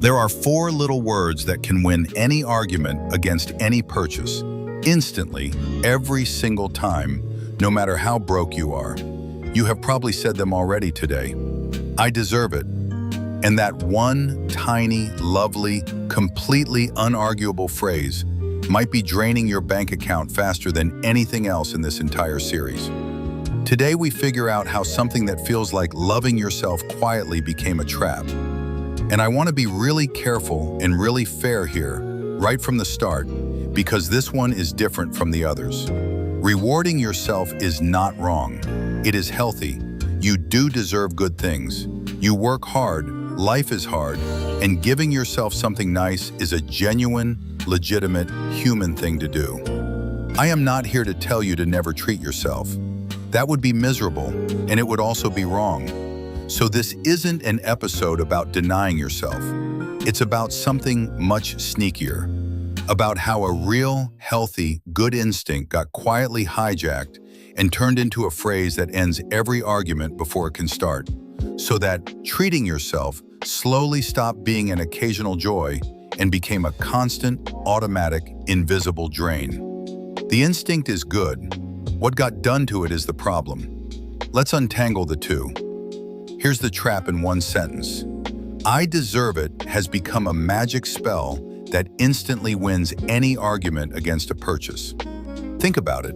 There are four little words that can win any argument against any purchase, instantly, every single time, no matter how broke you are. You have probably said them already today. I deserve it. And that one tiny, lovely, completely unarguable phrase might be draining your bank account faster than anything else in this entire series. Today we figure out how something that feels like loving yourself quietly became a trap. And I want to be really careful and really fair here, right from the start, because this one is different from the others. Rewarding yourself is not wrong. It is healthy. You do deserve good things. You work hard, life is hard, and giving yourself something nice is a genuine, legitimate, human thing to do. I am not here to tell you to never treat yourself. That would be miserable, and it would also be wrong. So this isn't an episode about denying yourself. It's about something much sneakier, about how a real, healthy, good instinct got quietly hijacked and turned into a phrase that ends every argument before it can start, so that treating yourself slowly stopped being an occasional joy and became a constant, automatic, invisible drain. The instinct is good. What got done to it is the problem. Let's untangle the two. Here's the trap in one sentence. I deserve it has become a magic spell that instantly wins any argument against a purchase. Think about it.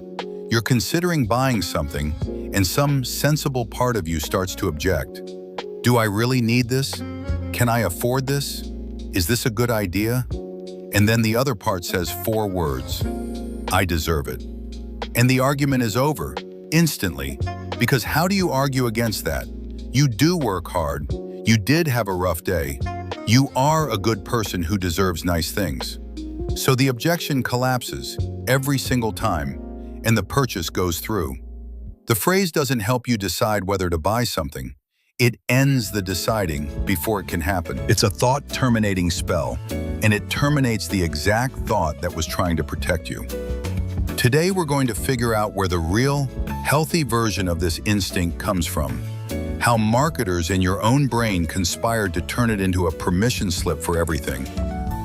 You're considering buying something, and some sensible part of you starts to object. Do I really need this? Can I afford this? Is this a good idea? And then the other part says four words. I deserve it. And the argument is over, instantly. Because how do you argue against that? You do work hard. You did have a rough day. You are a good person who deserves nice things. So the objection collapses every single time, and the purchase goes through. The phrase doesn't help you decide whether to buy something. It ends the deciding before it can happen. It's a thought-terminating spell, and it terminates the exact thought that was trying to protect you. Today we're going to figure out where the real, healthy version of this instinct comes from. How marketers in your own brain conspired to turn it into a permission slip for everything.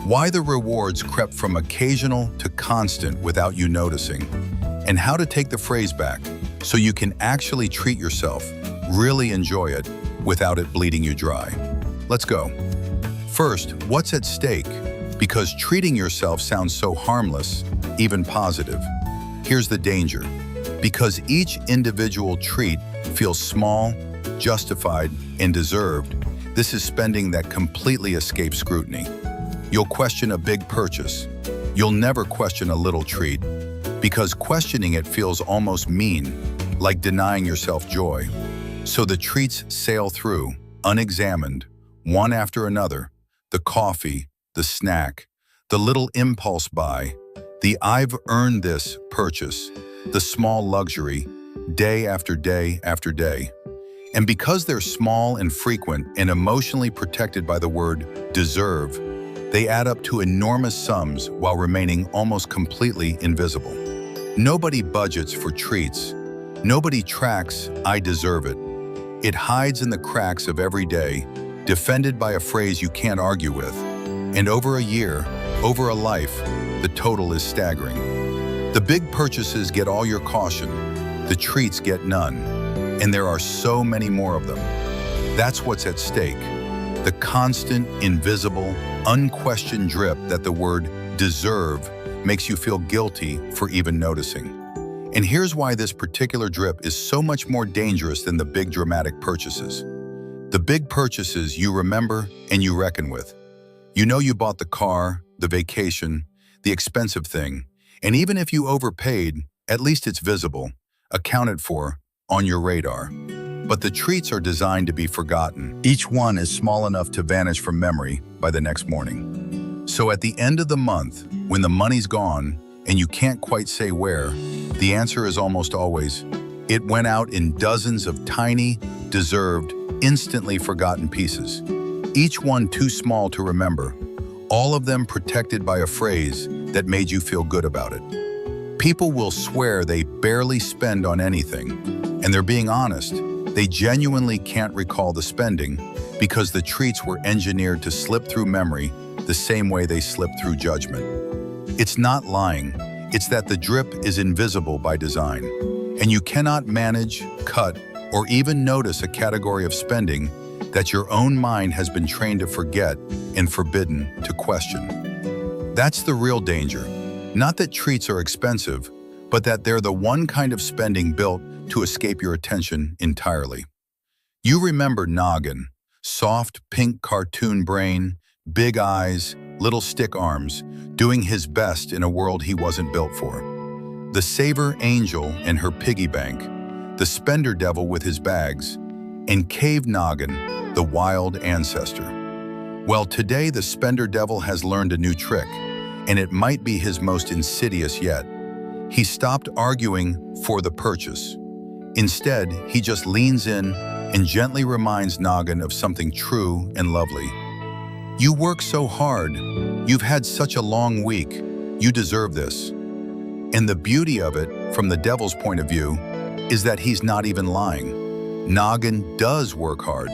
Why the rewards crept from occasional to constant without you noticing. And how to take the phrase back so you can actually treat yourself, really enjoy it, without it bleeding you dry. Let's go. First, what's at stake? Because treating yourself sounds so harmless, even positive. Here's the danger. Because each individual treat feels small, justified, and deserved, this is spending that completely escapes scrutiny. You'll question a big purchase. You'll never question a little treat, because questioning it feels almost mean, like denying yourself joy. So the treats sail through, unexamined, one after another. The coffee, the snack, the little impulse buy, the I've earned this purchase, the small luxury, day after day after day. And because they're small and frequent and emotionally protected by the word deserve, they add up to enormous sums while remaining almost completely invisible. Nobody budgets for treats. Nobody tracks I deserve it. It hides in the cracks of every day, defended by a phrase you can't argue with. And over a year, over a life, the total is staggering. The big purchases get all your caution. The treats get none. And there are so many more of them. That's what's at stake. The constant, invisible, unquestioned drip that the word deserve makes you feel guilty for even noticing. And here's why this particular drip is so much more dangerous than the big dramatic purchases. The big purchases you remember and you reckon with. You know you bought the car, the vacation, the expensive thing, and even if you overpaid, at least it's visible, accounted for, on your radar. But the treats are designed to be forgotten. Each one is small enough to vanish from memory by the next morning. So at the end of the month, when the money's gone and you can't quite say where, the answer is almost always, it went out in dozens of tiny, deserved, instantly forgotten pieces. Each one too small to remember, all of them protected by a phrase that made you feel good about it. People will swear they barely spend on anything, and they're being honest. They genuinely can't recall the spending, because the treats were engineered to slip through memory the same way they slip through judgment. It's not lying, it's that the drip is invisible by design, and you cannot manage, cut, or even notice a category of spending that your own mind has been trained to forget and forbidden to question. That's the real danger. Not that treats are expensive, but that they're the one kind of spending built to escape your attention entirely. You remember Noggin, soft pink cartoon brain, big eyes, little stick arms, doing his best in a world he wasn't built for. The saver angel and her piggy bank, the spender devil with his bags, and cave Noggin, the wild ancestor. Well, today the spender devil has learned a new trick, and it might be his most insidious yet. He stopped arguing for the purchase. Instead, he just leans in and gently reminds Noggin of something true and lovely. You work so hard. You've had such a long week. You deserve this. And the beauty of it, from the devil's point of view, is that he's not even lying. Noggin does work hard.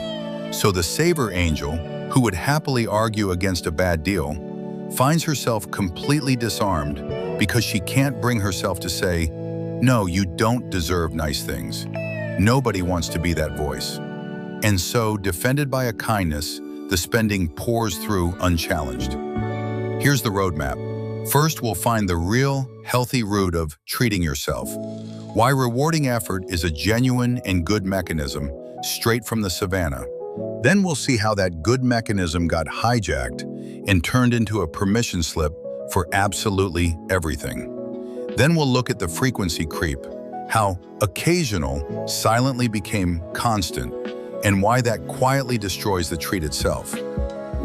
So the saver angel, who would happily argue against a bad deal, finds herself completely disarmed because she can't bring herself to say, "No, you don't deserve nice things." Nobody wants to be that voice. And so, defended by a kindness, the spending pours through unchallenged. Here's the roadmap. First, we'll find the real, healthy root of treating yourself. Why rewarding effort is a genuine and good mechanism, straight from the savanna. Then we'll see how that good mechanism got hijacked and turned into a permission slip for absolutely everything. Then we'll look at the frequency creep, how occasional silently became constant, and why that quietly destroys the treat itself.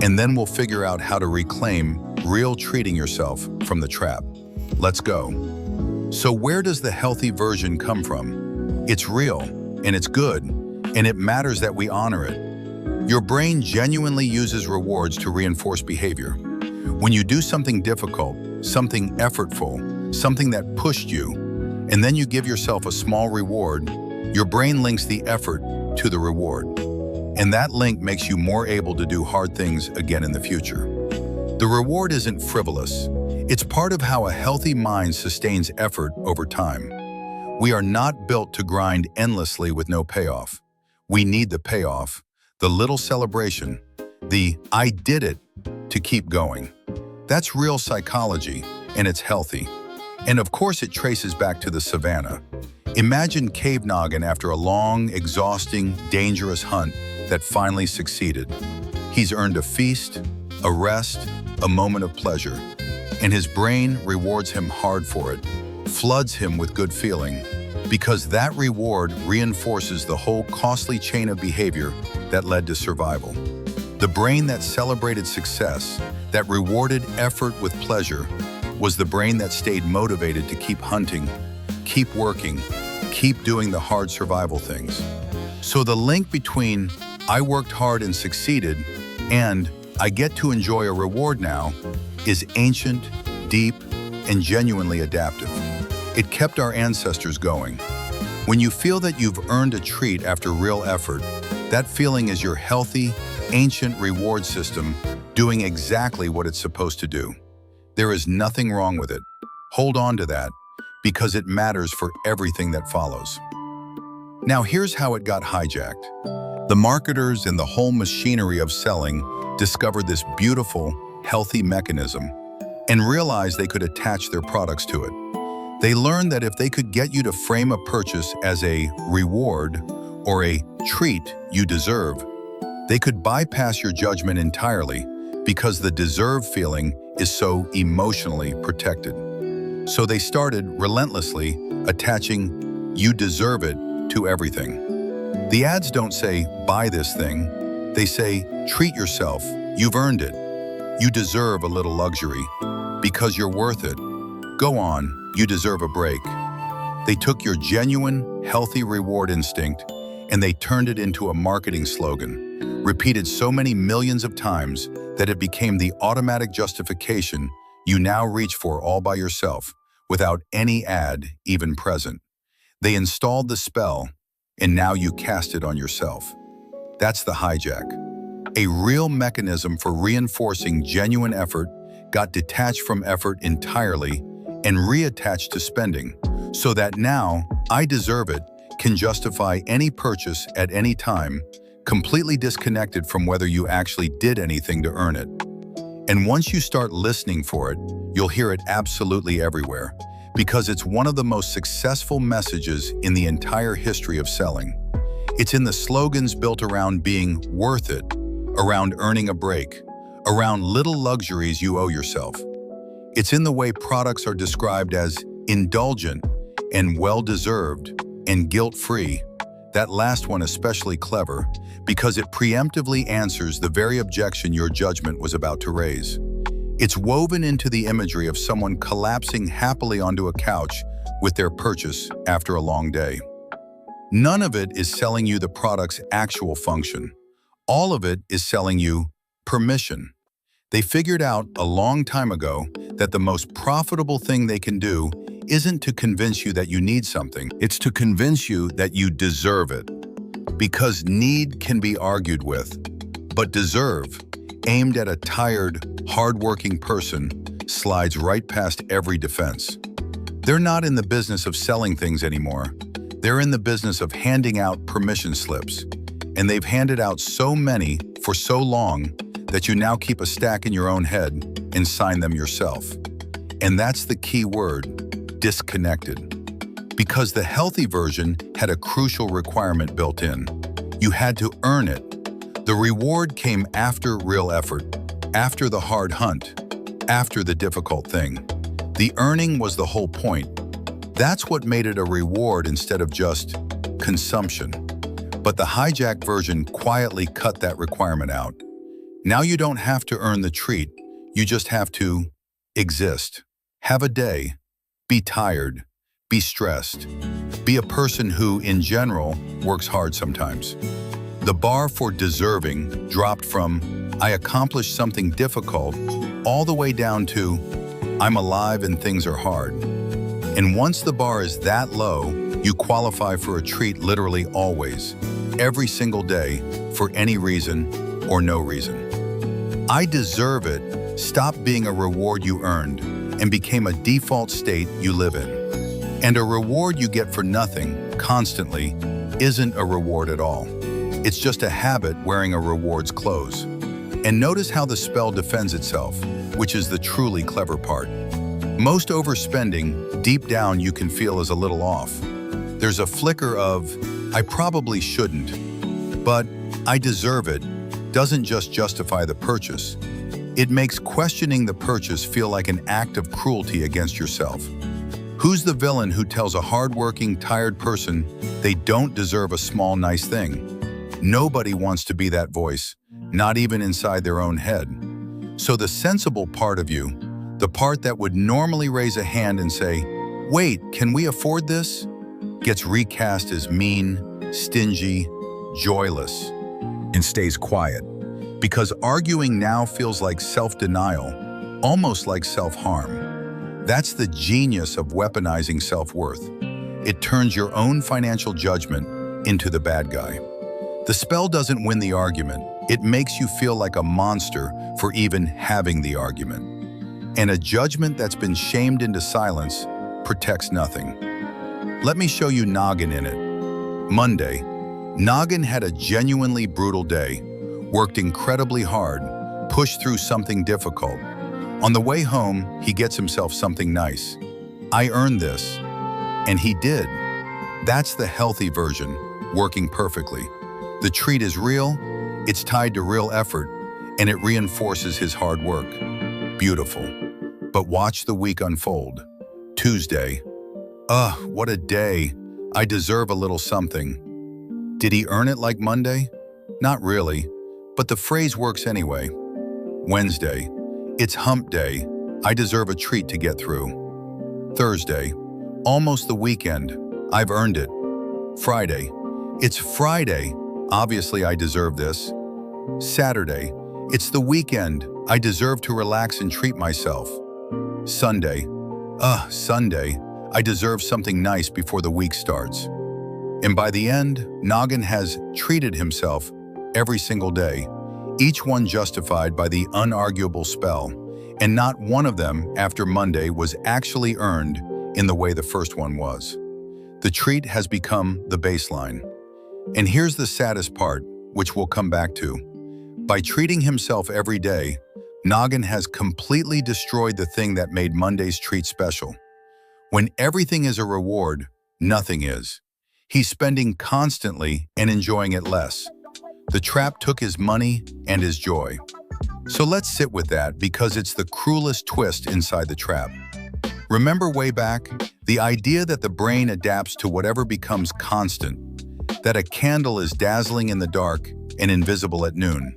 And then we'll figure out how to reclaim real treating yourself from the trap. Let's go. So where does the healthy version come from? It's real, and it's good, and it matters that we honor it. Your brain genuinely uses rewards to reinforce behavior. When you do something difficult, something effortful, something that pushed you, and then you give yourself a small reward, your brain links the effort to the reward. And that link makes you more able to do hard things again in the future. The reward isn't frivolous. It's part of how a healthy mind sustains effort over time. We are not built to grind endlessly with no payoff. We need the payoff, the little celebration, the "I did it" to keep going. That's real psychology, and it's healthy. And of course it traces back to the savanna. Imagine cave Noggin after a long, exhausting, dangerous hunt that finally succeeded. He's earned a feast, a rest, a moment of pleasure, and his brain rewards him hard for it, floods him with good feeling, because that reward reinforces the whole costly chain of behavior that led to survival. The brain that celebrated success, that rewarded effort with pleasure, was the brain that stayed motivated to keep hunting, keep working, keep doing the hard survival things. So the link between "I worked hard and succeeded" and "I get to enjoy a reward now" is ancient, deep, and genuinely adaptive. It kept our ancestors going. When you feel that you've earned a treat after real effort, that feeling is your healthy, ancient reward system doing exactly what it's supposed to do. There is nothing wrong with it. Hold on to that, because it matters for everything that follows. Now here's how it got hijacked. The marketers and the whole machinery of selling discovered this beautiful, healthy mechanism and realized they could attach their products to it. They learned that if they could get you to frame a purchase as a reward or a treat you deserve, they could bypass your judgment entirely because the deserve feeling is so emotionally protected. So they started relentlessly attaching "you deserve it" to everything. The ads don't say "buy this thing." They say "treat yourself, you've earned it. You deserve a little luxury because you're worth it. Go on, you deserve a break." They took your genuine, healthy reward instinct and they turned it into a marketing slogan, repeated so many millions of times that it became the automatic justification you now reach for all by yourself, without any ad even present. They installed the spell, and now you cast it on yourself. That's the hijack. A real mechanism for reinforcing genuine effort got detached from effort entirely and reattached to spending, so that now "I deserve it" can justify any purchase at any time, completely disconnected from whether you actually did anything to earn it. And once you start listening for it, you'll hear it absolutely everywhere, because it's one of the most successful messages in the entire history of selling. It's in the slogans built around being worth it, around earning a break, around little luxuries you owe yourself. It's in the way products are described as indulgent and well-deserved and guilt-free. That last one especially clever because it preemptively answers the very objection your judgment was about to raise. It's woven into the imagery of someone collapsing happily onto a couch with their purchase after a long day. None of it is selling you the product's actual function. All of it is selling you permission. They figured out a long time ago that the most profitable thing they can do isn't to convince you that you need something, it's to convince you that you deserve it. Because need can be argued with, but deserve, aimed at a tired, hard-working person, slides right past every defense. They're not in the business of selling things anymore. They're in the business of handing out permission slips. And they've handed out so many for so long that you now keep a stack in your own head and sign them yourself. And that's the key word, disconnected. Because the healthy version had a crucial requirement built in. You had to earn it. The reward came after real effort, after the hard hunt, after the difficult thing. The earning was the whole point. That's what made it a reward instead of just consumption. But the hijacked version quietly cut that requirement out. Now you don't have to earn the treat, you just have to exist. Have a day, be tired, be stressed, be a person who, in general, works hard sometimes. The bar for deserving dropped from "I accomplished something difficult" all the way down to "I'm alive and things are hard." And once the bar is that low, you qualify for a treat literally always, every single day, for any reason or no reason. "I deserve it" stopped being a reward you earned and became a default state you live in. And a reward you get for nothing, constantly, isn't a reward at all. It's just a habit wearing a reward's clothes. And notice how the spell defends itself, which is the truly clever part. Most overspending, deep down you can feel is a little off. There's a flicker of, "I probably shouldn't," but "I deserve it" doesn't just justify the purchase. It makes questioning the purchase feel like an act of cruelty against yourself. Who's the villain who tells a hardworking, tired person they don't deserve a small, nice thing? Nobody wants to be that voice, not even inside their own head. So the sensible part of you, the part that would normally raise a hand and say, "Wait, can we afford this?" gets recast as mean, stingy, joyless, and stays quiet. Because arguing now feels like self-denial, almost like self-harm. That's the genius of weaponizing self-worth. It turns your own financial judgment into the bad guy. The spell doesn't win the argument. It makes you feel like a monster for even having the argument. And a judgment that's been shamed into silence protects nothing. Let me show you Noggin in it. Monday, Noggin had a genuinely brutal day, worked incredibly hard, pushed through something difficult. On the way home, he gets himself something nice. "I earned this." And he did. That's the healthy version, working perfectly. The treat is real, it's tied to real effort, and it reinforces his hard work. Beautiful. But watch the week unfold. Tuesday. Ugh, what a day. I deserve a little something. Did he earn it like Monday? Not really, but the phrase works anyway. Wednesday. It's hump day. I deserve a treat to get through. Thursday. Almost the weekend. I've earned it. Friday. It's Friday. Obviously, I deserve this. Saturday. It's the weekend. I deserve to relax and treat myself. Sunday. Sunday. I deserve something nice before the week starts. And by the end, Noggin has treated himself every single day, each one justified by the unarguable spell, and not one of them after Monday was actually earned in the way the first one was. The treat has become the baseline. And here's the saddest part, which we'll come back to. By treating himself every day, Noggin has completely destroyed the thing that made Monday's treat special. When everything is a reward, nothing is. He's spending constantly and enjoying it less. The trap took his money and his joy. So let's sit with that because it's the cruelest twist inside the trap. Remember way back, the idea that the brain adapts to whatever becomes constant, that a candle is dazzling in the dark and invisible at noon.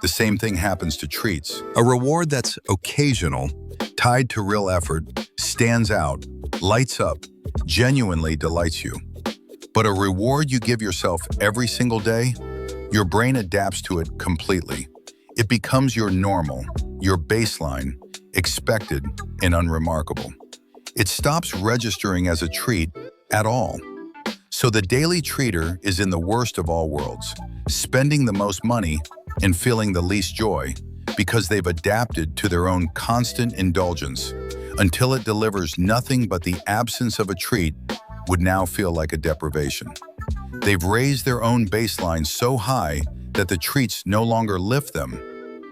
The same thing happens to treats. A reward that's occasional, tied to real effort, stands out, lights up, genuinely delights you. But a reward you give yourself every single day, your brain adapts to it completely. It becomes your normal, your baseline, expected and unremarkable. It stops registering as a treat at all. So the daily treater is in the worst of all worlds, spending the most money and feeling the least joy because they've adapted to their own constant indulgence until it delivers nothing but the absence of a treat would now feel like a deprivation. They've raised their own baseline so high that the treats no longer lift them.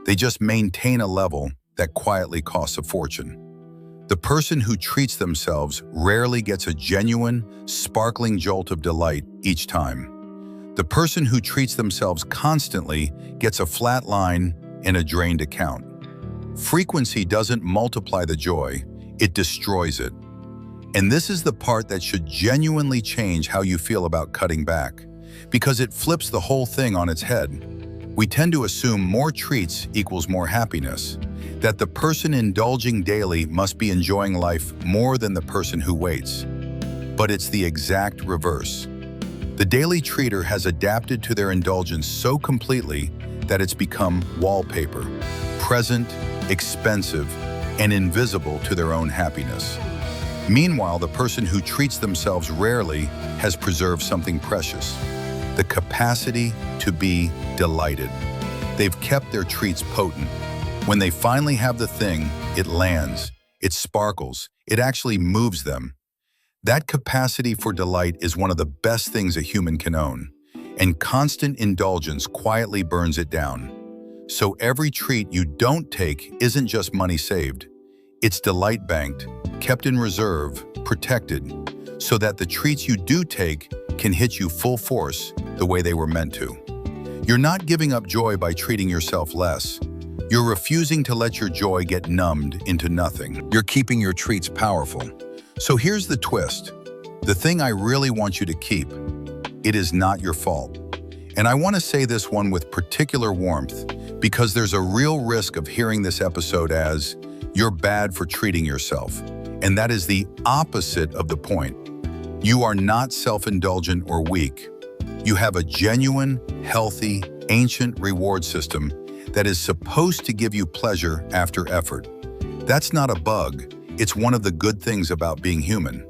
They just maintain a level that quietly costs a fortune. The person who treats themselves rarely gets a genuine, sparkling jolt of delight each time. The person who treats themselves constantly gets a flat line and a drained account. Frequency doesn't multiply the joy, it destroys it. And this is the part that should genuinely change how you feel about cutting back, because it flips the whole thing on its head. We tend to assume more treats equals more happiness, that the person indulging daily must be enjoying life more than the person who waits. But it's the exact reverse. The daily treater has adapted to their indulgence so completely that it's become wallpaper, present, expensive, and invisible to their own happiness. Meanwhile, the person who treats themselves rarely has preserved something precious, the capacity to be delighted. They've kept their treats potent. When they finally have the thing, it lands, it sparkles, it actually moves them. That capacity for delight is one of the best things a human can own, and constant indulgence quietly burns it down. So every treat you don't take isn't just money saved. It's delight banked, kept in reserve, protected, so that the treats you do take can hit you full force the way they were meant to. You're not giving up joy by treating yourself less. You're refusing to let your joy get numbed into nothing. You're keeping your treats powerful. So here's the twist. The thing I really want you to keep, it is not your fault. And I want to say this one with particular warmth because there's a real risk of hearing this episode as, you're bad for treating yourself. And that is the opposite of the point. You are not self-indulgent or weak. You have a genuine, healthy, ancient reward system that is supposed to give you pleasure after effort. That's not a bug. It's one of the good things about being human.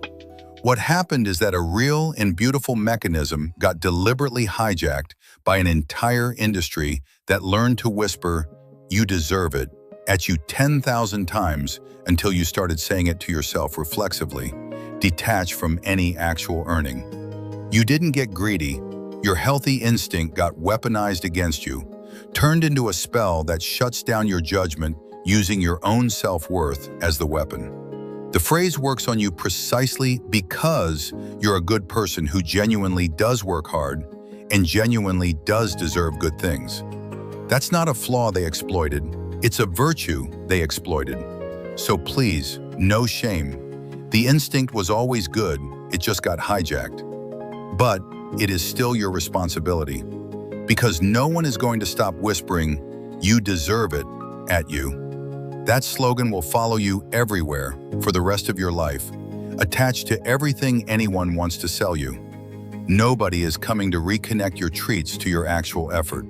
What happened is that a real and beautiful mechanism got deliberately hijacked by an entire industry that learned to whisper, "You deserve it," at you 10,000 times until you started saying it to yourself reflexively, detached from any actual earning. You didn't get greedy. Your healthy instinct got weaponized against you, turned into a spell that shuts down your judgment using your own self-worth as the weapon. The phrase works on you precisely because you're a good person who genuinely does work hard and genuinely does deserve good things. That's not a flaw they exploited, it's a virtue they exploited. So please, no shame. The instinct was always good, it just got hijacked. But it is still your responsibility, because no one is going to stop whispering, "You deserve it," at you. That slogan will follow you everywhere for the rest of your life, attached to everything anyone wants to sell you. Nobody is coming to reconnect your treats to your actual effort.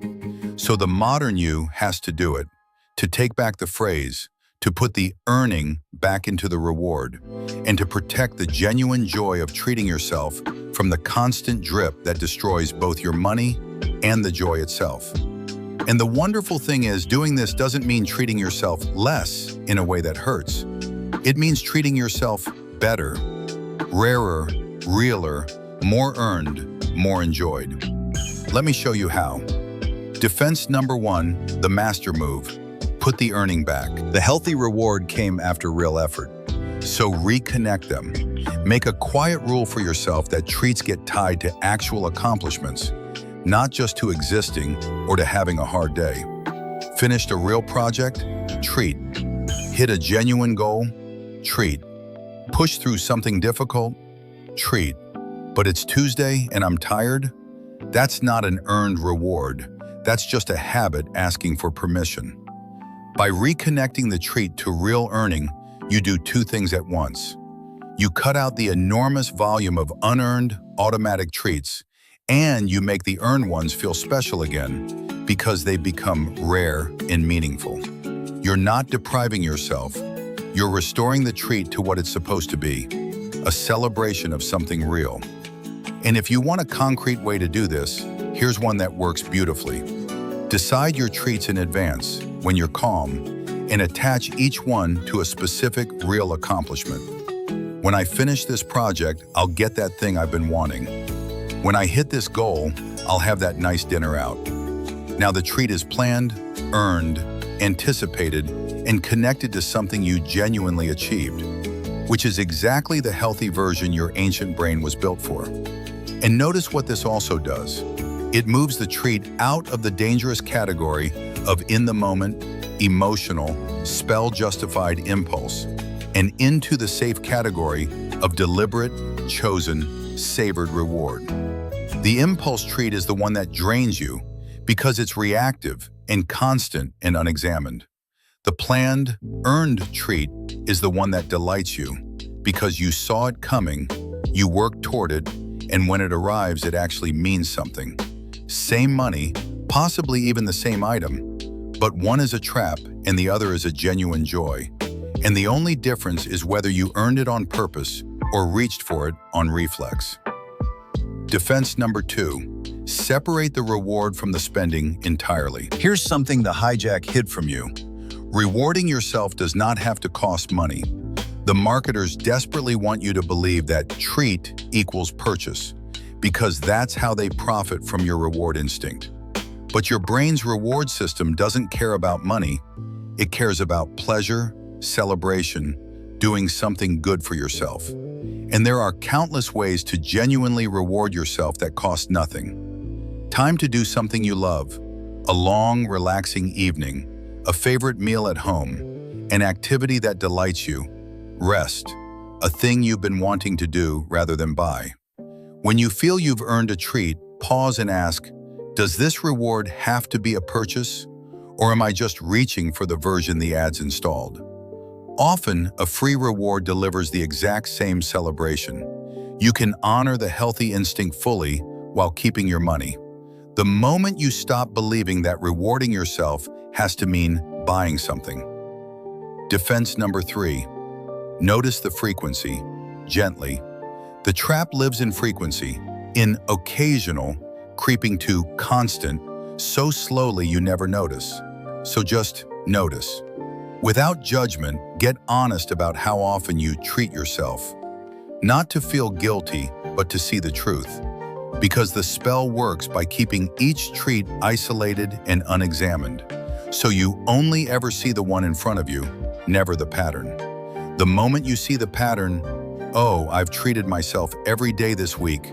So the modern you has to do it, to take back the phrase, to put the earning back into the reward, and to protect the genuine joy of treating yourself from the constant drip that destroys both your money and the joy itself. And the wonderful thing is, doing this doesn't mean treating yourself less in a way that hurts. It means treating yourself better, rarer, realer, more earned, more enjoyed. Let me show you how. Defense number 1, the master move. Put the earning back. The healthy reward came after real effort. So reconnect them. Make a quiet rule for yourself that treats get tied to actual accomplishments, not just to existing or to having a hard day. Finished a real project? Treat. Hit a genuine goal? Treat. Push through something difficult? Treat. But it's Tuesday and I'm tired? That's not an earned reward. That's just a habit asking for permission. By reconnecting the treat to real earning, you do 2 things at once. You cut out the enormous volume of unearned, automatic treats, and you make the earned ones feel special again because they become rare and meaningful. You're not depriving yourself. You're restoring the treat to what it's supposed to be, a celebration of something real. And if you want a concrete way to do this, here's one that works beautifully. Decide your treats in advance, when you're calm, and attach each one to a specific, real accomplishment. When I finish this project, I'll get that thing I've been wanting. When I hit this goal, I'll have that nice dinner out. Now the treat is planned, earned, anticipated, and connected to something you genuinely achieved, which is exactly the healthy version your ancient brain was built for. And notice what this also does. It moves the treat out of the dangerous category of in-the-moment, emotional, spell-justified impulse, and into the safe category of deliberate, chosen, savored reward. The impulse treat is the one that drains you because it's reactive and constant and unexamined. The planned, earned treat is the one that delights you because you saw it coming, you worked toward it, and when it arrives, it actually means something. Same money, possibly even the same item, but one is a trap and the other is a genuine joy. And the only difference is whether you earned it on purpose or reached for it on reflex. Defense number 2, separate the reward from the spending entirely. Here's something the hijack hid from you. Rewarding yourself does not have to cost money. The marketers desperately want you to believe that treat equals purchase, because that's how they profit from your reward instinct. But your brain's reward system doesn't care about money. It cares about pleasure, celebration, doing something good for yourself. And there are countless ways to genuinely reward yourself that cost nothing. Time to do something you love, a long, relaxing evening, a favorite meal at home, an activity that delights you, rest, a thing you've been wanting to do rather than buy. When you feel you've earned a treat, pause and ask, does this reward have to be a purchase? Or am I just reaching for the version the ads installed? Often, a free reward delivers the exact same celebration. You can honor the healthy instinct fully while keeping your money. The moment you stop believing that rewarding yourself has to mean buying something. Defense number 3, notice the frequency, gently. The trap lives in frequency, in occasional, creeping to constant, so slowly you never notice. So just notice. Without judgment, get honest about how often you treat yourself. Not to feel guilty, but to see the truth. Because the spell works by keeping each treat isolated and unexamined. So you only ever see the one in front of you, never the pattern. The moment you see the pattern, oh, I've treated myself every day this week,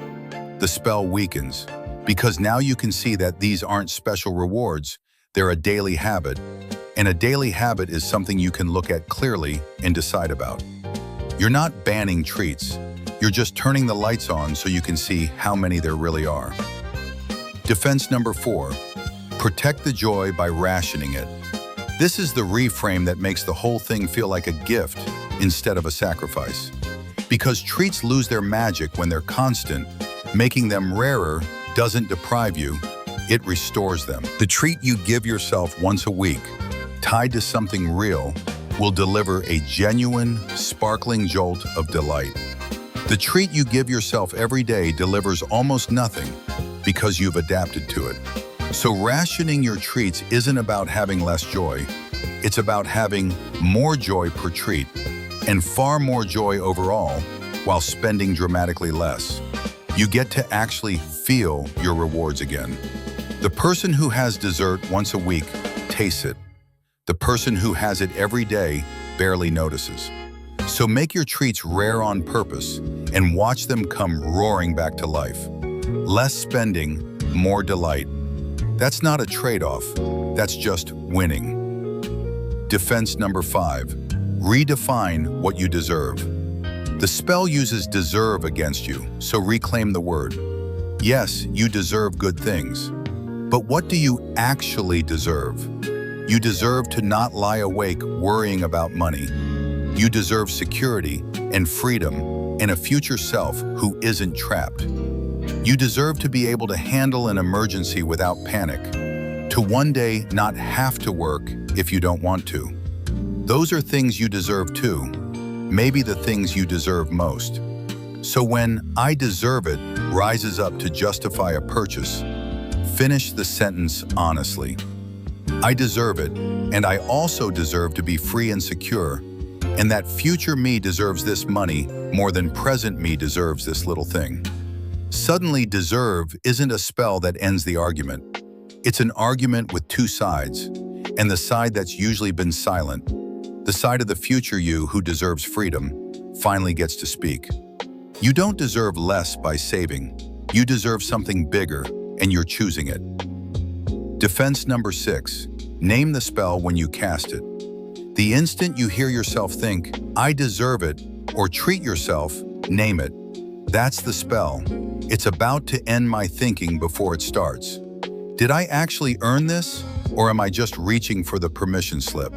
the spell weakens. Because now you can see that these aren't special rewards, they're a daily habit. And a daily habit is something you can look at clearly and decide about. You're not banning treats. You're just turning the lights on so you can see how many there really are. Defense number 4, protect the joy by rationing it. This is the reframe that makes the whole thing feel like a gift instead of a sacrifice. Because treats lose their magic when they're constant, making them rarer doesn't deprive you, it restores them. The treat you give yourself once a week, tied to something real, will deliver a genuine, sparkling jolt of delight. The treat you give yourself every day delivers almost nothing because you've adapted to it. So rationing your treats isn't about having less joy. It's about having more joy per treat and far more joy overall while spending dramatically less. You get to actually feel your rewards again. The person who has dessert once a week tastes it. The person who has it every day barely notices. So make your treats rare on purpose and watch them come roaring back to life. Less spending, more delight. That's not a trade-off, that's just winning. Defense number 5, redefine what you deserve. The spell uses deserve against you, so reclaim the word. Yes, you deserve good things, but what do you actually deserve? You deserve to not lie awake worrying about money. You deserve security and freedom and a future self who isn't trapped. You deserve to be able to handle an emergency without panic, to one day not have to work if you don't want to. Those are things you deserve too, maybe the things you deserve most. So when I deserve it rises up to justify a purchase, finish the sentence honestly. I deserve it, and I also deserve to be free and secure, and that future me deserves this money more than present me deserves this little thing. Suddenly, deserve isn't a spell that ends the argument. It's an argument with two sides, and the side that's usually been silent, the side of the future you who deserves freedom, finally gets to speak. You don't deserve less by saving. You deserve something bigger, and you're choosing it. Defense number 6, name the spell when you cast it. The instant you hear yourself think, I deserve it, or treat yourself, name it. That's the spell. It's about to end my thinking before it starts. Did I actually earn this, or am I just reaching for the permission slip?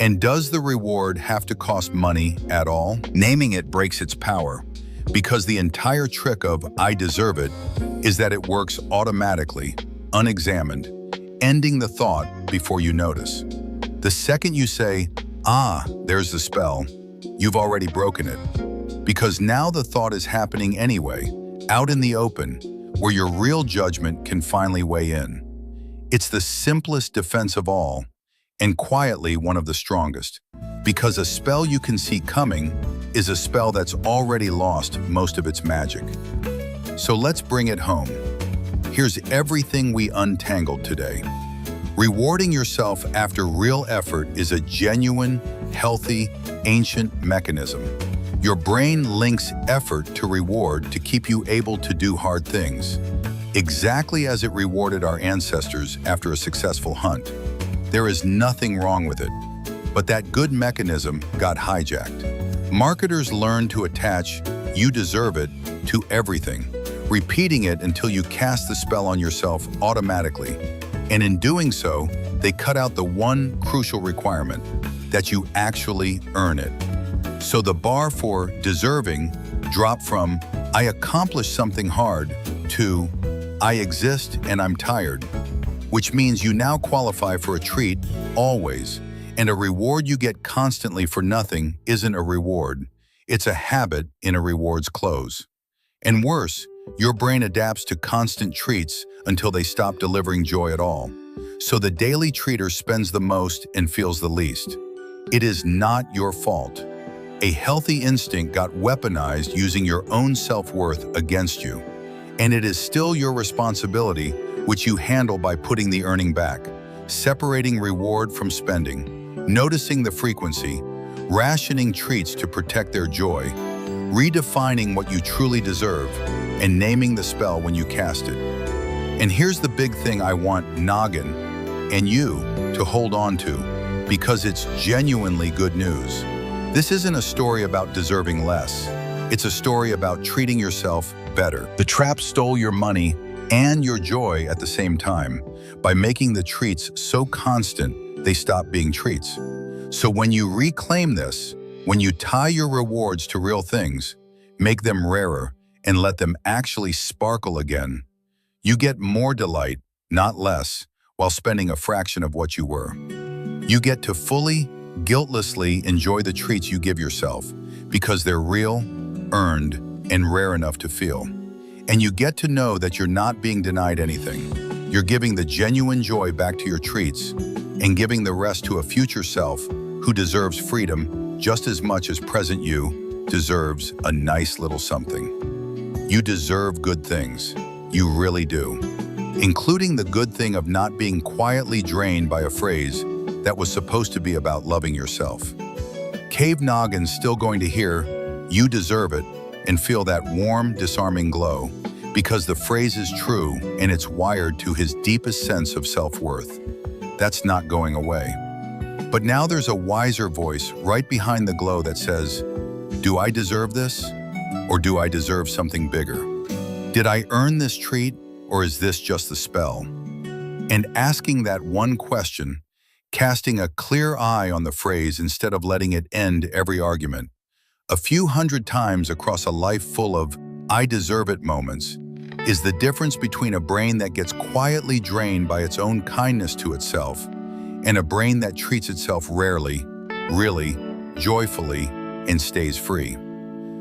And does the reward have to cost money at all? Naming it breaks its power, because the entire trick of I deserve it is that it works automatically, unexamined, ending the thought before you notice. The second you say, there's the spell, you've already broken it. Because now the thought is happening anyway, out in the open, where your real judgment can finally weigh in. It's the simplest defense of all, and quietly one of the strongest. Because a spell you can see coming is a spell that's already lost most of its magic. So let's bring it home. Here's everything we untangled today. Rewarding yourself after real effort is a genuine, healthy, ancient mechanism. Your brain links effort to reward to keep you able to do hard things, exactly as it rewarded our ancestors after a successful hunt. There is nothing wrong with it, but that good mechanism got hijacked. Marketers learned to attach "you deserve it" to everything, repeating it until you cast the spell on yourself automatically. And in doing so, they cut out the one crucial requirement, that you actually earn it. So the bar for deserving dropped from I accomplished something hard to I exist and I'm tired, which means you now qualify for a treat always, and a reward you get constantly for nothing isn't a reward. It's a habit in a reward's clothes. And worse, your brain adapts to constant treats until they stop delivering joy at all. So the daily treater spends the most and feels the least. It is not your fault. A healthy instinct got weaponized using your own self-worth against you. And it is still your responsibility, which you handle by putting the earning back, separating reward from spending, noticing the frequency, rationing treats to protect their joy, redefining what you truly deserve, and naming the spell when you cast it. And here's the big thing I want Noggin and you to hold on to, because it's genuinely good news. This isn't a story about deserving less. It's a story about treating yourself better. The trap stole your money and your joy at the same time by making the treats so constant they stop being treats. So when you reclaim this, when you tie your rewards to real things, make them rarer, and let them actually sparkle again, you get more delight, not less, while spending a fraction of what you were. You get to fully, guiltlessly enjoy the treats you give yourself because they're real, earned, and rare enough to feel. And you get to know that you're not being denied anything. You're giving the genuine joy back to your treats and giving the rest to a future self who deserves freedom just as much as present you deserves a nice little something. You deserve good things. You really do. Including the good thing of not being quietly drained by a phrase that was supposed to be about loving yourself. Cave Noggin's still going to hear, "You deserve it," and feel that warm, disarming glow, because the phrase is true and it's wired to his deepest sense of self-worth. That's not going away. But now there's a wiser voice right behind the glow that says, "Do I deserve this? Or do I deserve something bigger? Did I earn this treat, or is this just the spell?" And asking that one question, casting a clear eye on the phrase instead of letting it end every argument, a few hundred times across a life full of "I deserve it" moments, is the difference between a brain that gets quietly drained by its own kindness to itself and a brain that treats itself rarely, really, joyfully, and stays free.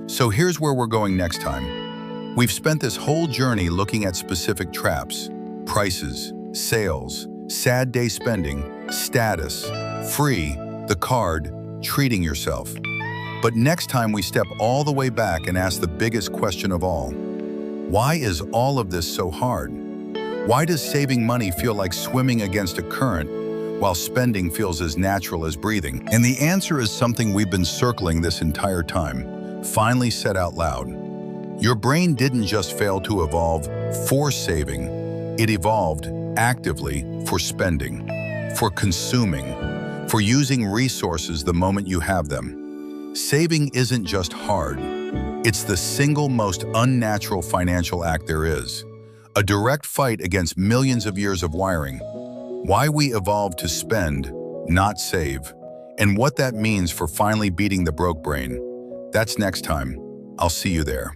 So here's where we're going next time. We've spent this whole journey looking at specific traps, prices, sales, sad day spending, status, free, the card, treating yourself. But next time we step all the way back and ask the biggest question of all. Why is all of this so hard? Why does saving money feel like swimming against a current while spending feels as natural as breathing? And the answer is something we've been circling this entire time, finally said out loud. Your brain didn't just fail to evolve for saving, it evolved actively for spending, for consuming, for using resources the moment you have them. Saving isn't just hard. It's the single most unnatural financial act there is, a direct fight against millions of years of wiring. Why we evolved to spend, not save, and what that means for finally beating the broke brain. That's next time. I'll see you there.